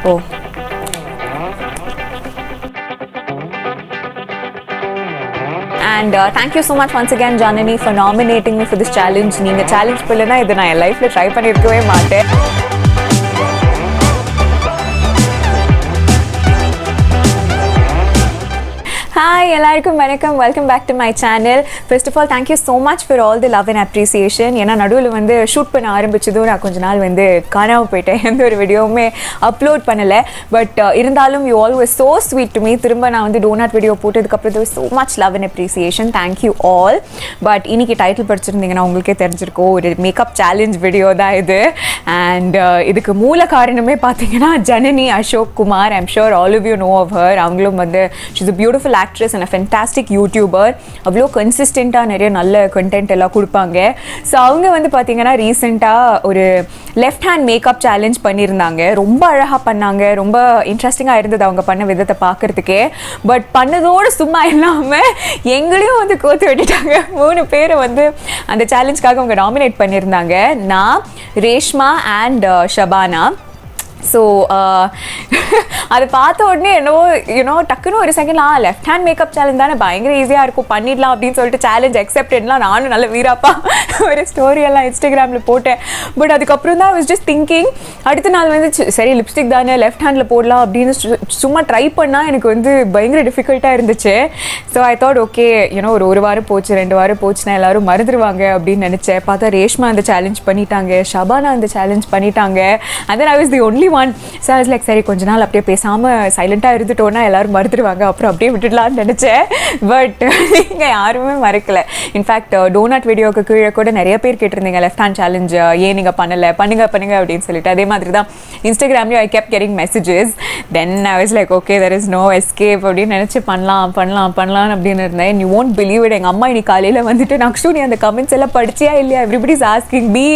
Oh. And thank you so much once again, Janani, for nominating me for this challenge. நீங்க challenge பண்ணலனா இதை நான் என் லைஃப்ல try பண்ணிருக்கவே மாட்டேன். Hi, எல்லாருக்கும் வணக்கம். Welcome back to my channel. First of all, thank you so much for all the love and appreciation. ஏன்னா நடுவில் வந்து ஷூட் பண்ண ஆரம்பிச்சதும் நான் கொஞ்ச நாள் வந்து காணாமல் போயிட்டேன். எந்த ஒரு வீடியோவுமே அப்லோட் பண்ணலை. பட் இருந்தாலும் you all were so sweet to me. திரும்ப நான் வந்து டோனட் வீடியோ போட்டதுக்கப்புறம் there was so much love and appreciation. Thank you all. But இன்னைக்கு டைட்டில் படிச்சிருந்தீங்கன்னா உங்களுக்கே தெரிஞ்சிருக்கும், ஒரு மேக்கப் சேலஞ்ச் வீடியோ தான் இது. அண்ட் இதுக்கு மூல காரணமே பார்த்தீங்கன்னா Janani Ashokkumar. I'm sure all of you know of her. அவங்களும் வந்து she's a beautiful actress and a fantastic YouTuber. அவ்வளோ கன்சிஸ்டண்ட்டாக நிறைய நல்ல கண்டென்ட் எல்லாம் கொடுப்பாங்க. ஸோ அவங்க வந்து பார்த்தீங்கன்னா ரீசெண்டாக ஒரு லெஃப்ட் ஹேண்ட் மேக்கப் சேலஞ்ச் பண்ணியிருந்தாங்க. ரொம்ப அழகாக பண்ணாங்க, ரொம்ப இன்ட்ரெஸ்டிங்காக இருந்தது அவங்க பண்ண விதத்தை பார்க்குறதுக்கே. பட் பண்ணதோடு சும்மா இல்லாமல் எங்களையும் வந்து கோத்து விட்டுட்டாங்க. 3 பேரை வந்து அந்த சேலஞ்சுக்காக அவங்க நாமினேட் பண்ணியிருந்தாங்க. நான், ரேஷ்மா அண்ட் ஷபானா. ஸோ அதை பார்த்த உடனே என்னவோ டக்குன்னு ஒரு second left hand makeup challenge தானே, பயங்கர ஈஸியாக இருக்கும், பண்ணிடலாம் அப்படின்னு சொல்லிட்டு சேலஞ்ச் அக்செப்டட்லாம் நானும் நல்ல வீராப்பா ஒரு ஸ்டோரியெல்லாம் இன்ஸ்டாகிராமில் போட்டேன். பட் அதுக்கப்புறம் தான் வாஸ் ஜஸ்ட் திங்கிங், அடுத்த நாள் வந்து சரி லிப்ஸ்டிக் தானே லெஃப்ட் ஹேண்டில் போடலாம் அப்படின்னு சும்மா ட்ரை பண்ணால் எனக்கு வந்து பயங்கர டிஃபிகல்ட்டாக இருந்துச்சு. ஸோ ஐ தாட் ஓகே ஒரு வாரம் போச்சு, 2 வாரம் போச்சுன்னா எல்லாரும் மறந்துடுவாங்க அப்படின்னு நினச்சேன். பார்த்தா ரேஷ்மா அந்த சேலஞ்ச் பண்ணிட்டாங்க, ஷபானா அந்த சேலஞ்ச் பண்ணிட்டாங்க. and then I was the only one. So I was like சரி கொஞ்ச நாள் அப்படியே பேசாமல் சைலண்ட்டாக இருந்துட்டோன்னா எல்லாரும் மறந்துடுவாங்க, அப்புறம் அப்படியே விட்டுடலான்னு நினச்சேன். பட் நீங்கள் யாருமே மறக்கலை. இன்ஃபேக்ட் டோனட் வீடியோக்கு கீழே கூட நிறைய பேர் கேட்டிருந்தீங்க லெஃப்ட் ஹேண்ட் சேலஞ்ச் ஏன் நீங்கள் பண்ணலை, பண்ணுங்க அப்படின்னு சொல்லிட்டு. அதே மாதிரி தான் இன்ஸ்டாகிராம்லேயும் ஐ kept getting messages. Then I was like okay, there is no escape அப்படின்னு நினச்சி பண்ணலாம் அப்படின்னு இருந்தேன். You won't believe it, எங்கள் அம்மா இன்னைக்கு காலையில் வந்துட்டு நக்ஷு நீ அந்த கமெண்ட்ஸ் எல்லாம் படிச்சியா இல்லையா, everybody is asking, be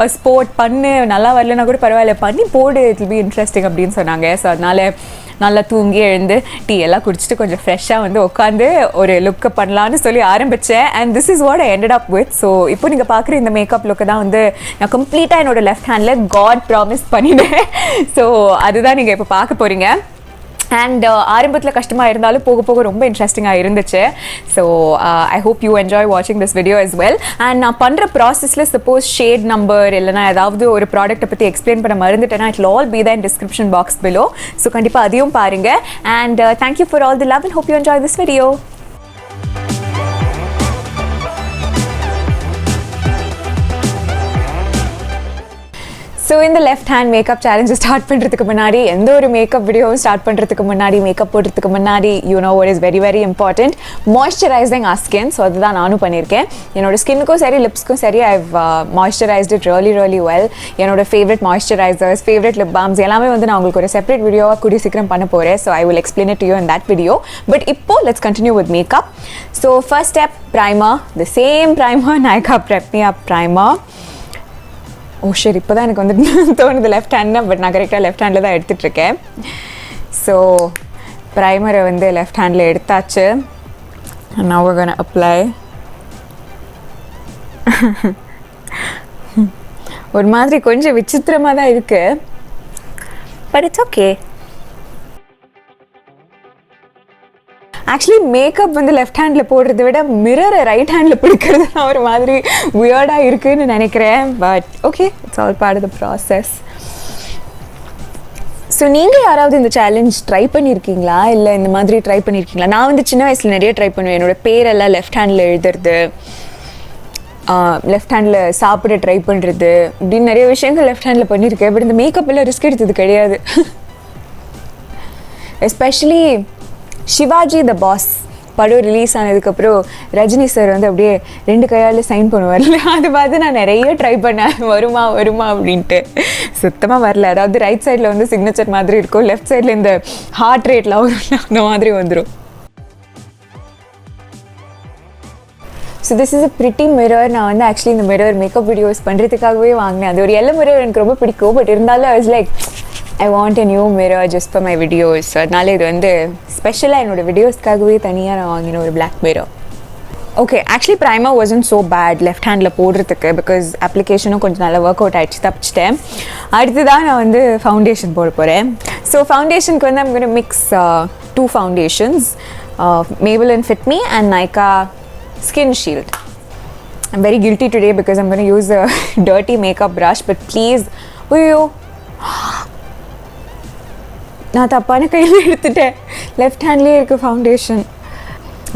a sport, பண்ணு, நல்லா வரலன்னா கூட பரவாயில்ல பண்ணி போடு, it will be interesting அப்படின்னு சொன்னாங்க. ஸோ அதனால நல்லா தூங்கி எழுந்து டீ எல்லாம் குடிச்சிட்டு கொஞ்சம் ஃப்ரெஷ்ஷாக வந்து உட்காந்து ஒரு லுக்கை பண்ணலான்னு சொல்லி ஆரம்பித்தேன். And this is what I ended up with. So இப்போ நீங்கள் பார்க்குற இந்த மேக்கப் லுக்கை தான் வந்து நான் கம்ப்ளீட்டாக என்னோட லெஃப்ட் ஹேண்டில் காட் ப்ராமிஸ் பண்ணிட்டேன். ஸோ அதுதான் நீங்கள் இப்போ பார்க்க போகிறீங்க. அண்ட் ஆரம்பத்தில் கஷ்டமாக இருந்தாலும் போக போக ரொம்ப இன்ட்ரெஸ்டிங்காக இருந்துச்சு. So I hope you enjoy வாட்சிங் this video as well. And நான் பண்ணுற ப்ராசஸில் சப்போஸ் ஷேட் நம்பர் இல்லைனா ஏதாவது ஒரு ப்ராடக்ட்டை பற்றி எக்ஸ்பிளைன் பண்ண மறந்துட்டேன்னா இட் ஆல் பி தான் டிஸ்கிரிப்ஷன் பாக்ஸ் பிலோ. ஸோ கண்டிப்பாக அதையும் பாருங்கள். And thank you for all the love and hope you enjoy this video. So இந்த left hand makeup challenge start பண்ணுறதுக்கு முன்னாடி, எந்த ஒரு மேக்கப் வீடியோவும் ஸ்டார்ட் பண்ணுறதுக்கு முன்னாடி, மேக்கப் போடுறதுக்கு முன்னாடி what is very very important, moisturising our skin. So அதுதான் நானும் பண்ணியிருக்கேன். என்னோட ஸ்கின்னுக்கும் சரி லிப்ஸ்க்கும் சரி ஐவ் மாய்ஸ்சரைஸ்ட் இட் really well. என்னோட favourite moisturisers, favourite lip palms எல்லாமே வந்து நான் உங்களுக்கு ஒரு செப்பரேட் வீடியோவாக கூடிய சீக்கிரம் பண்ண போகிறேன். So I will explain it to you in that video. But இப்போ let's continue with makeup. So first step primer, the same primer, Nykaa PrepMe primer. ஷரி இப்போ தான் எனக்கு வந்து தோணுது லெஃப்ட் ஹேண்ட், பட் நான் கரெக்டாக லெஃப்ட் ஹேண்டில் தான் எடுத்துகிட்ருக்கேன். ஸோ ப்ரைமரை வந்து லெஃப்ட் ஹேண்டில் எடுத்தாச்சு. now we're gonna apply. ஒரு மாதிரி கொஞ்சம் விசித்திரமாக தான் இருக்குது, but it's okay. Actually makeup வந்து லெஃப்ட் ஹேண்டில் போடுறத விட மிரரை ரைட் ஹேண்டில் பிடிக்கிறது தான் ஒரு மாதிரி வியர்டாக இருக்குதுன்னு நினைக்கிறேன். But okay, it's all part of the process. So நீங்கள் யாராவது இந்த சேலஞ்ச் ட்ரை பண்ணியிருக்கீங்களா, இல்லை இந்த மாதிரி ட்ரை பண்ணியிருக்கீங்களா? நான் வந்து சின்ன வயசில் நிறைய ட்ரை பண்ணுவேன். என்னோடய பேரெல்லாம் லெஃப்ட் ஹேண்டில் எழுதுறது, லெஃப்ட் ஹேண்டில் சாப்பிட ட்ரை பண்ணுறது, இப்படின்னு நிறைய விஷயங்கள் லெஃப்ட் ஹேண்டில் பண்ணியிருக்கேன். பட் இந்த மேக்கப் எல்லாம் ரிஸ்க் எடுத்தது கிடையாது. எஸ்பெஷலி சிவாஜி த பாஸ் படம் ரிலீஸ் ஆனதுக்கப்புறம் ரஜினி சார் வந்து அப்படியே 2 கையால் சைன் பண்ணுவார்ல, அதை பார்த்து நான் நிறைய ட்ரை பண்ணேன், வருமா அப்படின்ட்டு. சுத்தமாக வரல. அதாவது ரைட் சைடில் வந்து சிக்னேச்சர் மாதிரி இருக்கும், லெஃப்ட் சைடில் இந்த ஹார்ட் ரேட்லாம் வரும், அந்த மாதிரி வந்துடும். So this is a pretty mirror. நான் வந்து ஆக்சுவலி இந்த மிரர் மேக்கப் வீடியோஸ் பண்ணுறதுக்காகவே வாங்கினேன். அது ஒரு எல்லோ மிரர் எனக்கு ரொம்ப பிடிக்கும். பட் இருந்தாலும் I was like I want a new mirror just for my videos. So அதனால இது வந்து ஸ்பெஷலாக என்னோடய வீடியோஸ்க்காகவே தனியாக நான் வாங்கின ஒரு black mirror. Okay, actually primer wasn't so bad left handல போடுறதுக்கு, because applicationும் கொஞ்சம் நல்லா ஒர்க் அவுட் ஆயிடுச்சு, தப்பிச்சிட்டேன். அடுத்ததான் நான் வந்து ஃபவுண்டேஷன் போட போகிறேன். So foundation ku I'm going to mix two foundations, Maybelline Fit Me and Nykaa SkinShield. I'm very guilty today because I'm going to use a dirty makeup brush, but please, நான் தப்பான கையில் எடுத்துட்டேன். Left ஹேண்ட்லேயே இருக்குது foundation.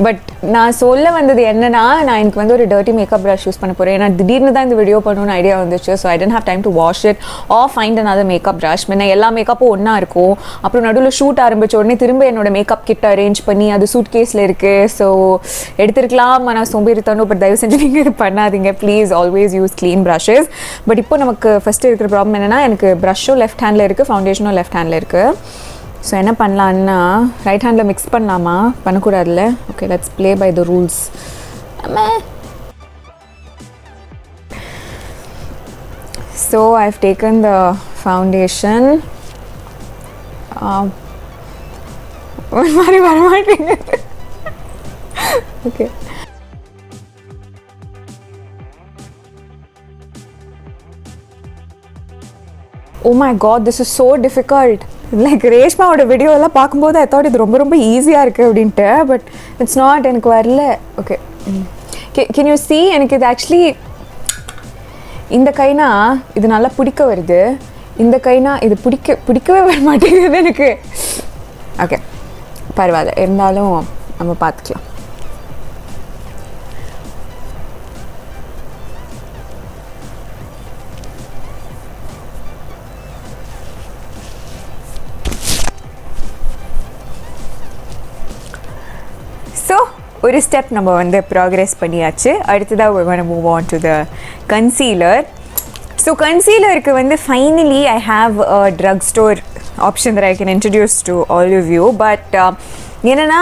But நான் சொல்ல வந்தது என்னன்னா, நான் எனக்கு வந்து ஒரு டர்ட்டி மேக்கப் ப்ரஷ் யூஸ் பண்ண போகிறேன். ஏன்னா திடீர்னு தான் இந்த வீடியோ பண்ணணும்னு ஐடியா வந்துச்சு. So I didn't have time to wash it or find another makeup brush. முன்ன எல்லா மேக்கப்பும் ஒன்றா இருக்கும். அப்புறம் நடுவில் ஷூட் ஆரம்பித்த உடனே திரும்ப என்னோட மேக்கப் கிட்ட அரேஞ்ச் பண்ணி அது சூட் கேஸில் இருக்குது. ஸோ எடுத்துருக்கலாம், நான் சோம்பேறித்தனம். பட் தயவு செஞ்சு நீங்கள் இது பண்ணாதீங்க please. Always use clean brushes. But இப்போ நமக்கு ஃபஸ்ட்டு இருக்கிற ப்ராப்ளம் என்னென்னா, எனக்கு ப்ரஷ்ஷும் லெஃப்ட் ஹேண்டில் இருக்குது, ஃபவுண்டேஷனும் லெஃப்ட் ஹேண்டில் இருக்குது. ஸோ என்ன பண்ணலான்னா, ரைட் ஹேண்டில் மிக்ஸ் பண்ணலாமா? பண்ணக்கூடாதுல்ல. Okay, let's play by the rules. So I've taken the foundation. ஒரு மாதிரி வரமாட்டேங்க. Okay, oh my god, this is so difficult. Like ரேஷ்மாவோட வீடியோலாம் பார்க்கும்போது ஐ தாட் இது ரொம்ப ரொம்ப ஈஸியாக இருக்குது அப்படின்ட்டு. But it's not. எனக்கு வரல. Okay, can you see? எனக்கு இது ஆக்சுவலி இந்த கைனா இது நல்லா பிடிக்க வருது, இந்த கைனா இது பிடிக்கவே வர மாட்டேங்குது எனக்கு. ஓகே, பரவாயில்ல, இருந்தாலும் நம்ம பார்த்துக்கலாம். ஸோ ஒரு ஸ்டெப் நம்ம வந்து ப்ராக்ரெஸ் பண்ணியாச்சு. அடுத்ததாக we're going to move on to the concealer. So கன்சீலருக்கு வந்து finally I have a drug store option that I can introduce to all of you. But என்னென்னா,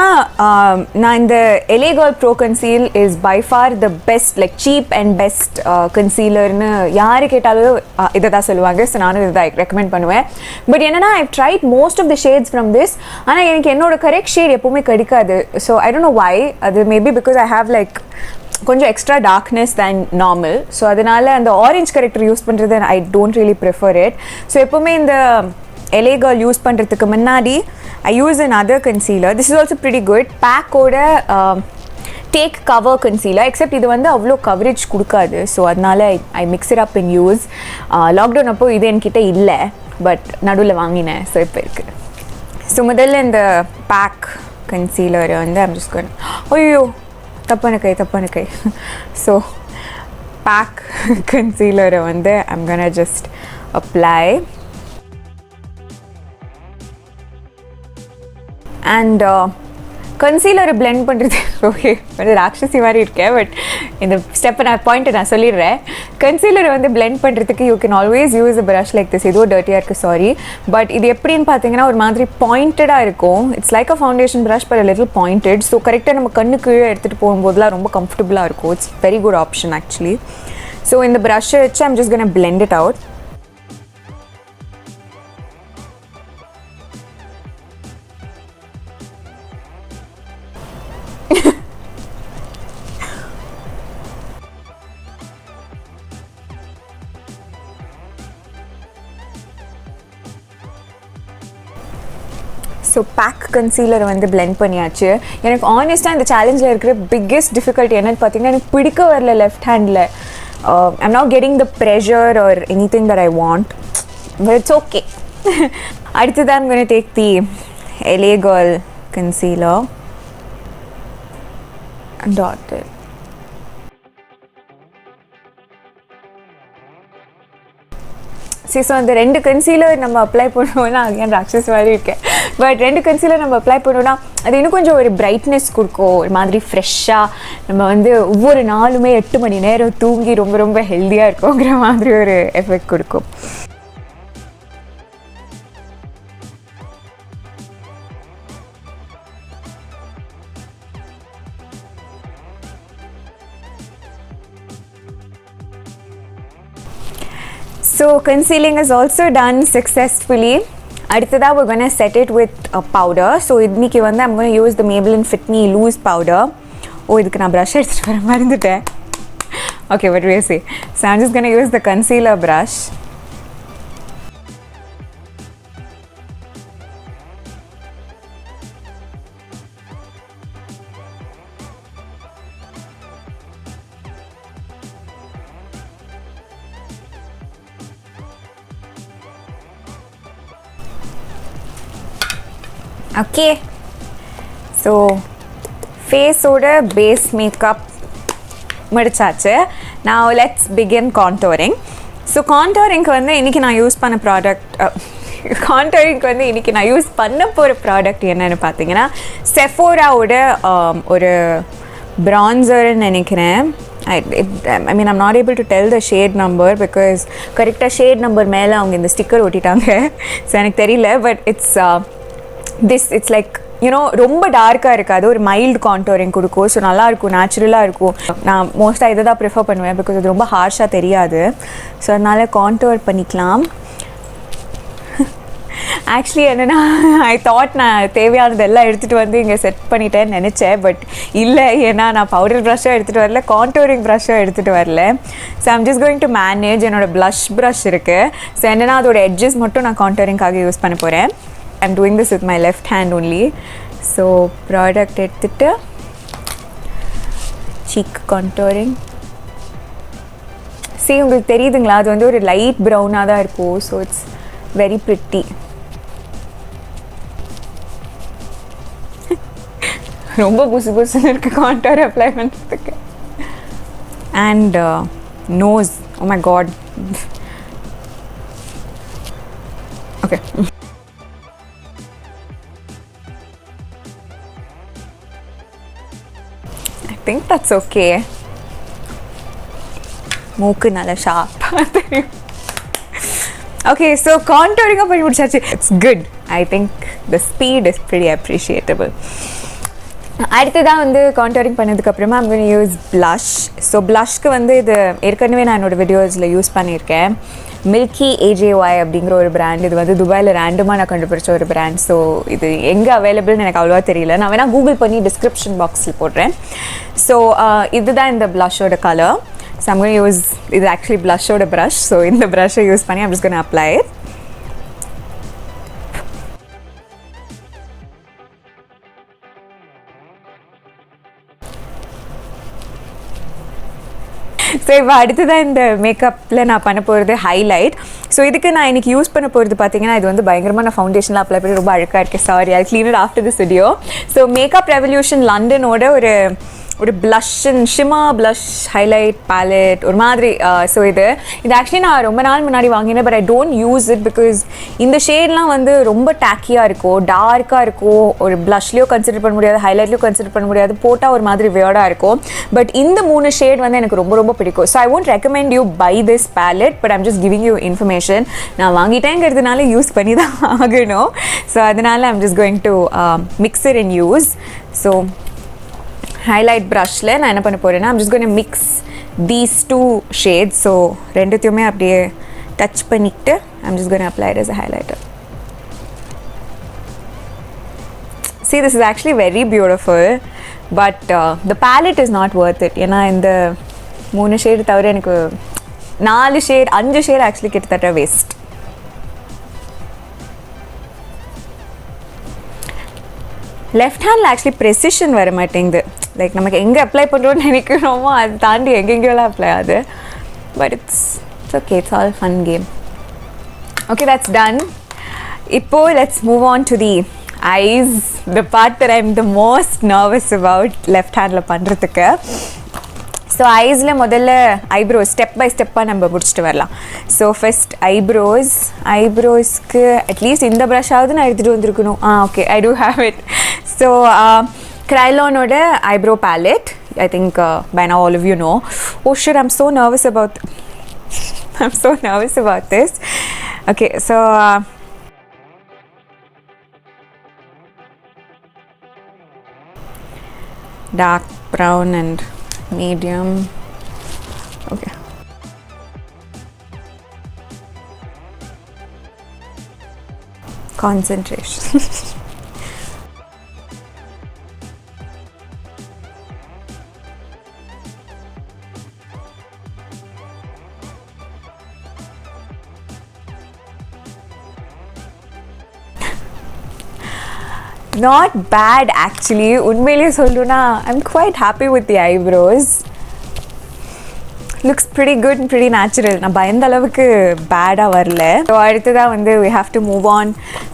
நான் இந்த LA Girl Pro Conceal is by far the best, like cheap and best concealerன்னு யார் கேட்டாலும் இதை தான் சொல்லுவாங்க. ஸோ நானும் இதை தான் ரெக்கமெண்ட் பண்ணுவேன். பட் என்னென்னா, I tried most of the shades from this. ஆனால் எனக்கு என்னோட கரெக்ட் ஷேட் எப்போவுமே கிடைக்காது. So I don't know why. அது maybe because I have like கொஞ்சம் extra darkness than normal. So அதனால் அந்த ஆரஞ்ச் கரெக்டர் யூஸ் பண்ணுறது I don't really prefer it. So எப்போவுமே இந்த LA Girl யூஸ் பண்ணுறதுக்கு முன்னாடி I use another concealer. This is also pretty good. PAC ஓட Take cover concealer. Except இது வந்து அவ்வளோ கவரேஜ் கொடுக்காது. ஸோ அதனால ஐ mix it up and use. Lockdown அப்போ இது என்கிட்ட இல்லை, பட் நடுவில் வாங்கினேன். ஸோ இப்போ இருக்குது. ஸோ முதல்ல இந்த PAC concealer வந்து I'm just going to ஐயோ தப்பான கை. ஸோ PAC concealer வந்து I'm gonna just apply. And கன்சீலரை பிளெண்ட் பண்ணுறது ஓகே வந்து ராட்சசி மாதிரி இருக்கேன். பட் இந்த ஸ்டெப்பை நான் சொல்லிடுறேன். கன்சீலரை வந்து பிளெண்ட் பண்ணுறதுக்கு you can always use a brush like this. ஏதோ டர்ட்டியாக இருக்குது, சாரி. பட் இது எப்படின்னு பார்த்தீங்கன்னா, ஒரு மாதிரி பாயிண்டடாக இருக்கும். It's like a foundation brush but little pointed. So கரெக்டாக நம்ம கண்ணு கீழே எடுத்துகிட்டு போகும்போதுலாம் ரொம்ப கம்ஃபர்டபுளாக இருக்கும். It's very good option actually. So இந்த ப்ரஷ்ஷை வச்சு I'm just gonna blend it out. So PAC concealer வந்து பிளெண்ட் பண்ணியாச்சு. எனக்கு ஆனஸ்ட்டாக இந்த சேலஞ்சில் இருக்கிற பிக்கெஸ்ட் டிஃபிகல்ட்டி என்னென்னு பார்த்தீங்கன்னா, எனக்கு பிடிக்க வரல left handle. I'm not getting the pressure or any thing that I want. But it's okay. அடுத்ததான் I'm going to take the LA Girl concealer and dot it. So அந்த ரெண்டு கன்சீலர் நம்ம apply பண்ணுவோம்னா, அகேன் ராட்சஸ் மாதிரி இருக்கேன். But ரெண்டு concealer நம்ம apply பண்ணோன்னா அது இன்னும் கொஞ்சம் ஒரு பிரைட்னஸ் கொடுக்கும். ஒரு மாதிரி ஃப்ரெஷ்ஷாக நம்ம வந்து ஒவ்வொரு நாளுமே 8 மணி நேரம் தூங்கி ரொம்ப ரொம்ப ஹெல்த்தியாக இருக்குங்கிற மாதிரி ஒரு எஃபெக்ட் கொடுக்கும். So concealing is also done successfully. அடுத்ததா we're going to set it with a powder. So இன்னைக்கு வந்து I'm going to use the Maybelline Fit Me loose powder. இதுக்கு நான் brush எடுத்துட்டு வர மறந்துட்டேன். Okay, what do you say? So I'm just going to use the concealer brush. Okay, so face oda base makeup முடிச்சாச்சு. Now let's begin contouring. So contouring வந்து இன்னைக்கு நான் use பண்ண ப்ராடக்ட் கான்டோரிங்க்கு வந்து இன்றைக்கி நான் யூஸ் பண்ண போகிற ப்ராடக்ட் என்னென்னு பார்த்தீங்கன்னா செஃபோராவோட ஒரு ப்ரான்சர்னு நினைக்கிறேன். I mean, I'm not able to tell the shade number because correct shade number மேலே அவங்க இந்த ஸ்டிக்கர் ஒட்டிட்டாங்க. ஸோ எனக்கு தெரியல, பட் it's like ரொம்ப டார்க்காக இருக்காது, ஒரு மைல்டு கான்டோரிங் கொடுக்கும். ஸோ நல்லாயிருக்கும், நேச்சுரலாக இருக்கும். நான் மோஸ்ட்டாக இதை தான் ப்ரிஃபர் பண்ணுவேன் பிகாஸ் அது ரொம்ப ஹார்ஷாக தெரியாது. ஸோ அதனால் கான்டோர் பண்ணிக்கலாம். ஆக்சுவலி என்னென்னா ஐ தாட் நான் தேவையானது எல்லாம் எடுத்துகிட்டு வந்து இங்கே செட் பண்ணிட்டேன்னு நினச்சேன், பட் இல்லை, ஏன்னா நான் பவுடர் ப்ரஷ்ஷும் எடுத்துகிட்டு வரல, கான்டோரிங் ப்ரஷ்ஷும் எடுத்துகிட்டு வரல. So I'm just going to manage. என்னோட ப்ளஷ் ப்ரஷ் இருக்குது. ஸோ என்னென்னா அதோட எட்ஜஸ் மட்டும் நான் கான்டோரிங்காக யூஸ் பண்ண போகிறேன். I'm doing this with my left hand only. So product எடுத்துட்டு cheek contouring. See, உங்களுக்கு தெரியுதுங்களா, அது வந்து ஒரு லைட் ப்ரௌனாக தான் இருக்கும். So it's very pretty. ரொம்ப புசு புசுன்னு இருக்குது கான்டோர் அப்ளை பண்ணுறதுக்கு. And nose, oh my god. Okay, I think that's okay. மூக்கு நல்ல ஷார்ப்பாக தெரியும். Okay, so contouring பண்ணி முடிச்சாச்சு. It's good. I think the speed is pretty appreciable. அடுத்ததான் வந்து கான்டோரிங் பண்ணதுக்கப்புறமா I'm going to use blush. So ப்ளஷ்க்கு வந்து இது ஏற்கனவே நான் என்னோடய வீடியோஸில் யூஸ் பண்ணியிருக்கேன். மில்கி AJY அப்படிங்கிற ஒரு பிராண்ட். இது வந்து துபாயில் ரேண்டமாக நான் கண்டுபிடிச்ச ஒரு பிராண்ட். ஸோ இது எங்கே அவைலபிள்னு எனக்கு அவ்வளோவா தெரியல. நான் வேணால் கூகுள் பண்ணி டிஸ்கிரிப்ஷன் பாக்ஸில் போடுறேன். ஸோ இதுதான் இந்த ப்ளஷோட colour. So I'm going to use, இது ஆக்சுவலி ப்ளஷோட ப்ரஷ். ஸோ இந்த ப்ரஷ்ஷை யூஸ் பண்ணி I'm just going to apply it. So இப்போ அடுத்ததான் இந்த மேக்கப்பில் நான் பண்ண போகிறது ஹைலைட். ஸோ இதுக்கு நான் இன்றைக்கி யூஸ் பண்ண போகிறது பார்த்தீங்கன்னா, இது வந்து பயங்கரமாக நான் ஃபவுண்டேஷனில் அப்ளை பண்ணி ரொம்ப அழுக்காக இருக்கேன். Sorry, I clean it after this video. So makeup revolution லண்டனோட ஒரு blush and shimmer blush highlight palette ஒரு மாதிரி. ஸோ இது ஆக்சுவலி நான் ரொம்ப நாள் முன்னாடி வாங்கினேன், but I don't use it because இந்த ஷேட்லாம் வந்து ரொம்ப டேக்கியாக இருக்கும், டார்க்காக இருக்கும். ஒரு ப்ளஷ்லேயோ கன்சிடர் பண்ண முடியாது, ஹைலைட்லேயும் கன்சிடர் பண்ண முடியாது, போட்டால் ஒரு மாதிரி வியர்டாக இருக்கும். பட் இந்த 3 ஷேட் வந்து எனக்கு ரொம்ப ரொம்ப பிடிக்கும். So I won't recommend you buy this palette, but I'm just giving you information. நான் வாங்கிட்டேங்கிறதுனால யூஸ் பண்ணி தான் ஆகணும். ஸோ அதனால் I'm just going to mix it and use. So highlight ப்ரஷ்ல நான் என்ன பண்ண போகிறேன்னா, I'm just going to mix these 2 shades. So ரெண்டுத்தையுமே அப்படியே டச் பண்ணிக்கிட்டு I'm just going to apply it as a highlighter. See, this is actually very beautiful, but the palette is not worth it. ஏன்னா இந்த 3 shade தவிர எனக்கு 4 shade 5 shade actually கிட்டத்தட்ட waste. Left handle actually precision வர மாட்டேங்குது. Like நமக்கு எங்கே apply பண்ணுறோன்னு நினைக்கிறோமோ அது தாண்டி எங்கெங்கெல்லாம் அப்ளை ஆகுது. But it's okay, it's all fun game. Okay, that's done. இப்போது let's move on to the eyes, the part that I am the most nervous about left ஹேண்டில் பண்ணுறதுக்கு. ஸோ ஐஸில் முதல்ல ஐப்ரோஸ் ஸ்டெப் பை ஸ்டெப்பாக நம்ம முடிச்சுட்டு வரலாம். ஸோ ஃபஸ்ட் ஐப்ரோஸ்க்கு அட்லீஸ்ட் இந்த ப்ரஷ்ஷாவது நான் எடுத்துகிட்டு வந்திருக்கணும். Okay, I do have it. So Kryolanோட eyebrow palette. I think by now all of you know. Oh shit, I'm so nervous about this. Okay, so dark brown and medium. Okay. Concentration. Not bad actually. உண்மையிலேயே சொல்லணும்னா I'm quite happy with the eyebrows. Looks pretty good and pretty natural. நான் பயந்த அளவுக்கு பேடாக வரல. So அடுத்ததாக வந்து we have to move on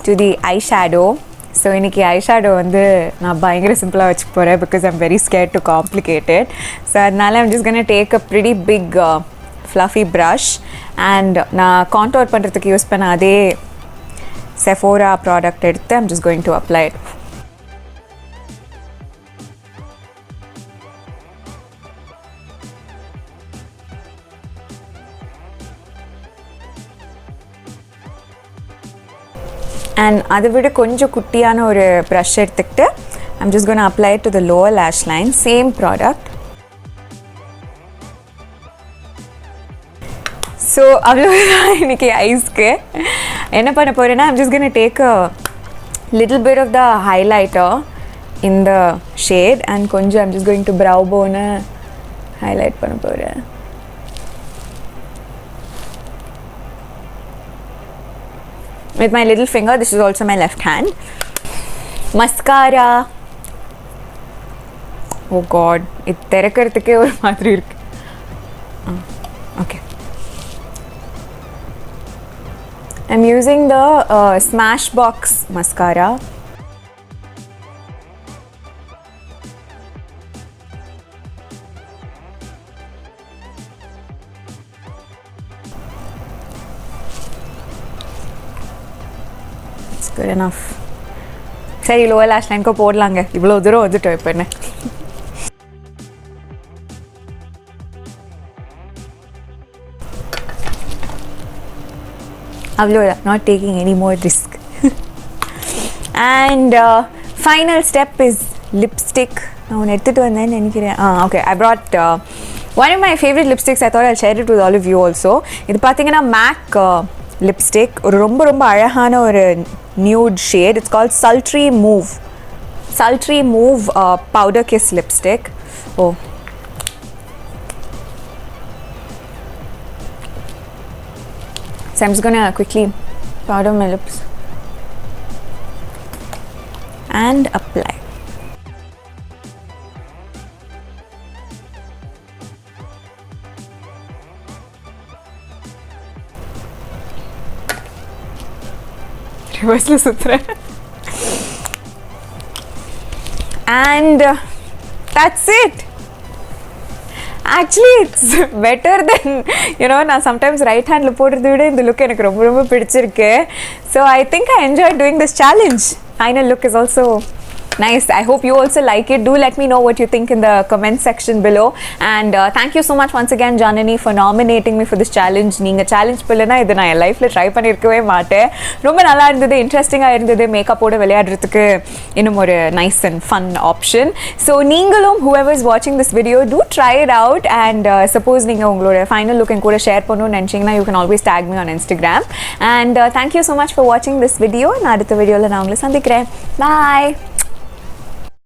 to the eyeshadow. So இன்றைக்கி eyeshadow வந்து நான் பயங்கர சிம்பிளாக வச்சுக்க போகிறேன் because I'm very scared to complicated. So அதனால I'm just gonna take a pretty big fluffy brush and நான் கான்டோர் பண்ணுறதுக்கு யூஸ் பண்ண அதே Sephora ப்ராடக்ட் எடுத்து I'm just going to apply it. And அதை விட கொஞ்சம் குட்டியான ஒரு ப்ரஷ் எடுத்துக்கிட்டு I'm just going to apply it to the lower lash line. Same product. So அவ்வளோதான் இன்னைக்கு ஐஸ்க்கு. என்ன பண்ண போகிறேன்னா I'm just going to take a little bit of the highlighter in the shade and கொஞ்சம் I'm just going to brow bone highlight பண்ண போகிறேன். With my little finger, this is also my left hand. Mascara. Oh god, it therakarthike or maadhiri irukku. Okay. I'm using the Smashbox mascara. Good enough. சரி lower lash லைனுக்கு போடலாங்க. இவ்வளோ தூரம் வந்துட்டோம் இப்போ என்ன. அவ்வளோதான். Not taking any more risk. And final step is lipstick. நான் ஒன்று எடுத்துகிட்டு வந்தேன்னு நினைக்கிறேன். Okay, I brought one of my favorite lipsticks. I thought I'll share it with all of you also. இது பார்த்தீங்கன்னா MAC lipstick. ஒரு ரொம்ப ரொம்ப அழகான ஒரு nude shade. It's called Sultry Move Powder Kiss lipstick. Oh, so I'm just gonna quickly powder my lips and apply. Reverse sutra. And that's it. Actually it's better than நான் sometimes right hand போடுறதை விட இந்த look எனக்கு ரொம்ப ரொம்ப பிடிச்சிருக்கு. So I think I enjoyed doing this challenge. Final look is also nice. I hope you also like it. Do let me know what you think in the comment section below. And thank you so much once again Janani for nominating me for this challenge. நீங்க challenge பண்ணலனா இது நான் என் லைஃப்ல try பண்ணியிருக்கவே மாட்டேன். ரொம்ப நல்லா இருந்தது, இன்ட்ரெஸ்டிங்காக இருந்தது. மேக்கப்போட விளையாடுறதுக்கு இன்னும் ஒரு nice and fun option. So நீங்களும் whoever is watching this video, do try it out. And suppose நீங்க உங்களோட final look கூட ஷேர் பண்ணணும்னு நினச்சிங்கன்னா you can always tag me on Instagram. And thank you so much for watching this video. நான் அடுத்த வீடியோவில் நான் உங்களை சந்திக்கிறேன். Bye.